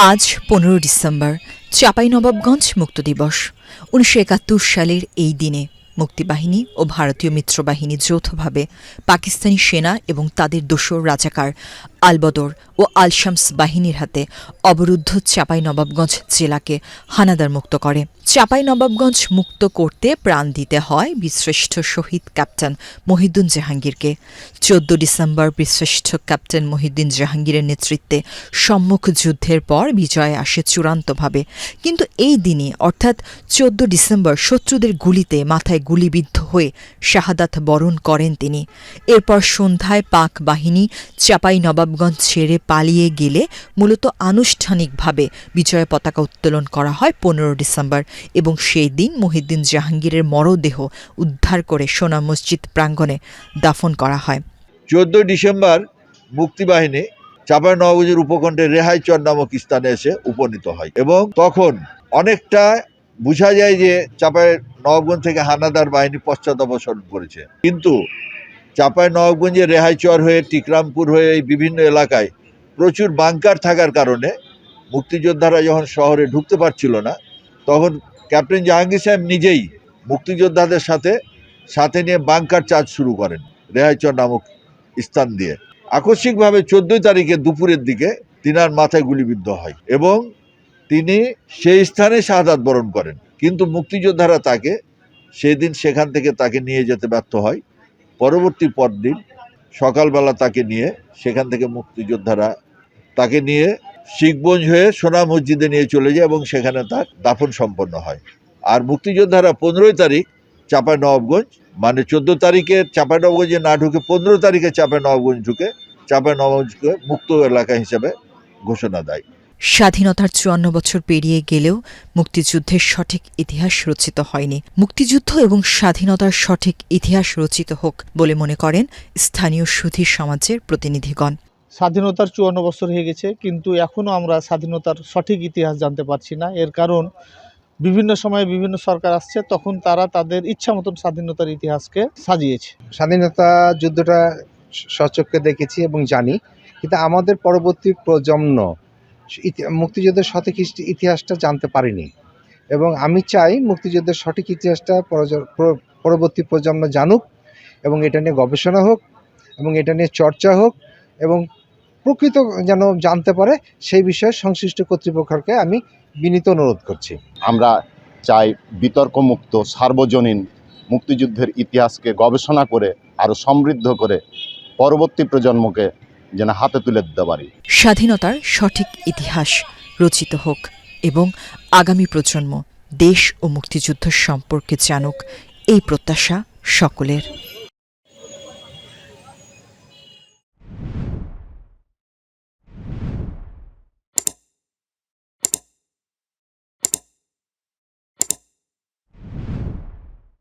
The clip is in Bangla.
আজ 15 ডিসেম্বর চাঁপাইনবাবগঞ্জ মুক্ত দিবস। 1971 সালের এই দিনে মুক্তিবাহিনী ও ভারতীয় মিত্রবাহিনী যৌথভাবে পাকিস্তানি সেনা এবং তাদের দোসর রাজাকার আলবদর ও আল শামস বাহিনীর হাতে অবরুদ্ধ চাঁপাইনবাবগঞ্জ জেলাকে হানাদার মুক্ত করে। চাঁপাইনবাবগঞ্জ মুক্ত করতে প্রাণ দিতে হয় বীরশ্রেষ্ঠ শহীদ ক্যাপ্টেন মহিউদ্দিন জাহাঙ্গীরকে। 14 ডিসেম্বর বীরশ্রেষ্ঠ ক্যাপ্টেন মহিউদ্দিন জাহাঙ্গীরের নেতৃত্বে সম্মুখ যুদ্ধের পর বিজয় আসে চূড়ান্তভাবে। কিন্তু এই দিনই অর্থাৎ 14 ডিসেম্বর শত্রুদের গুলিতে মাথায় গুলিবিদ্ধ হয়ে শাহাদাত বরণ করেন তিনি। এরপর সন্ধ্যায় পাক বাহিনী চাঁপাইনবাবগঞ্জ ছেড়ে পালিয়ে গেলে মূলত আনুষ্ঠানিকভাবে বিজয় পতাকা উত্তোলন করা হয় 15 ডিসেম্বর এবং সেই দিন মহিউদ্দিন জাহাঙ্গীরের মরদেহ উদ্ধার করে সোনা মসজিদ প্রাঙ্গণে দাফন করা হয়। 14 ডিসেম্বর মুক্তিবাহিনী চাঁপাইনবাবগঞ্জের উপকণ্ঠে রেহাইচর নামক স্থানে এসে উপনীত হয় এবং তখন অনেকটা বোঝা যায় যে চাঁপাইনবাবগঞ্জ থেকে হানাদার বাহিনী পশ্চাদপসরণ করেছে। কিন্তু চাঁপাইনবাবগঞ্জে রেহাইচর হয়ে টিকরামপুর হয়ে এই বিভিন্ন এলাকায় প্রচুর বাংকার থাকার কারণে মুক্তিযোদ্ধারা যখন শহরে ঢুকতে পারছিল না, তখন ক্যাপ্টেন জাহাঙ্গীর সাহেব নিজেই মুক্তিযোদ্ধাদের সাথে নিয়ে বাংকার চার্জ শুরু করেন রেহাইচর নামক স্থান দিয়ে। আকস্মিকভাবে 14 তারিখে দুপুরের দিকে তিনার মাথায় গুলিবিদ্ধ হয় এবং তিনি সেই স্থানে শাহাদাত বরণ করেন। কিন্তু মুক্তিযোদ্ধারা তাকে সেদিন সেখান থেকে তাকে নিয়ে যেতে ব্যর্থ হয়। পরবর্তী পরদিন সকালবেলা তাকে নিয়ে সেখান থেকে মুক্তিযোদ্ধারা তাকে নিয়ে শিখগঞ্জ হয়ে সোনা মসজিদে নিয়ে চলে যায় এবং সেখানে তার দাফন সম্পন্ন হয়। আর মুক্তিযোদ্ধারা 15 তারিখ চাঁপাইনবাবগঞ্জ, মানে 14 তারিখে চাঁপাইনবাবগঞ্জে না ঢুকে 15 তারিখে চাঁপাইনবাবগঞ্জ ঢুকে চাঁপাইনবাবগঞ্জকে মুক্ত এলাকা হিসেবে ঘোষণা দেয়। স্বাধীনতার 54 বছর পেরিয়ে গেলেও মুক্তিযুদ্ধের সঠিক ইতিহাস রচিত হয়নি। মুক্তিযুদ্ধ এবং স্বাধীনতার সঠিক ইতিহাস রচিত হোক বলে মনে করেন স্থানীয় সুধী সমাজের প্রতিনিধিগণ। স্বাধীনতার 54 বছর হয়ে গেছে, কিন্তু এখনও আমরা স্বাধীনতার সঠিক ইতিহাস জানতে পারছি না। এর কারণ বিভিন্ন সময়ে বিভিন্ন সরকার আসছে, তখন তারা তাদের ইচ্ছা মতন স্বাধীনতার ইতিহাসকে সাজিয়েছে। স্বাধীনতা যুদ্ধটা সচক্ষে দেখেছি এবং জানি, কিন্তু আমাদের পরবর্তী প্রজন্ম মুক্তিযুদ্ধের সঠিক ইতিহাসটা জানতে পারিনি এবং আমি চাই মুক্তিযুদ্ধের সঠিক ইতিহাসটা পরবর্তী প্রজন্ম জানুক এবং এটা নিয়ে গবেষণা হোক এবং এটা নিয়ে চর্চা হোক এবং প্রকৃত যেন জানতে পারে সেই বিষয়ে সংশ্লিষ্ট কর্তৃপক্ষকে আমি বিনীত অনুরোধ করছি। আমরা চাই বিতর্কমুক্ত সার্বজনীন মুক্তিযুদ্ধের ইতিহাসকে গবেষণা করে আরও সমৃদ্ধ করে পরবর্তী প্রজন্মকে যেন হাতে তুলে দিতে পারি। স্বাধীনতার সঠিক ইতিহাস রচিত হোক এবং আগামী প্রজন্ম দেশ ও মুক্তিযুদ্ধ সম্পর্কে জানুক, এই প্রত্যাশা সকলের।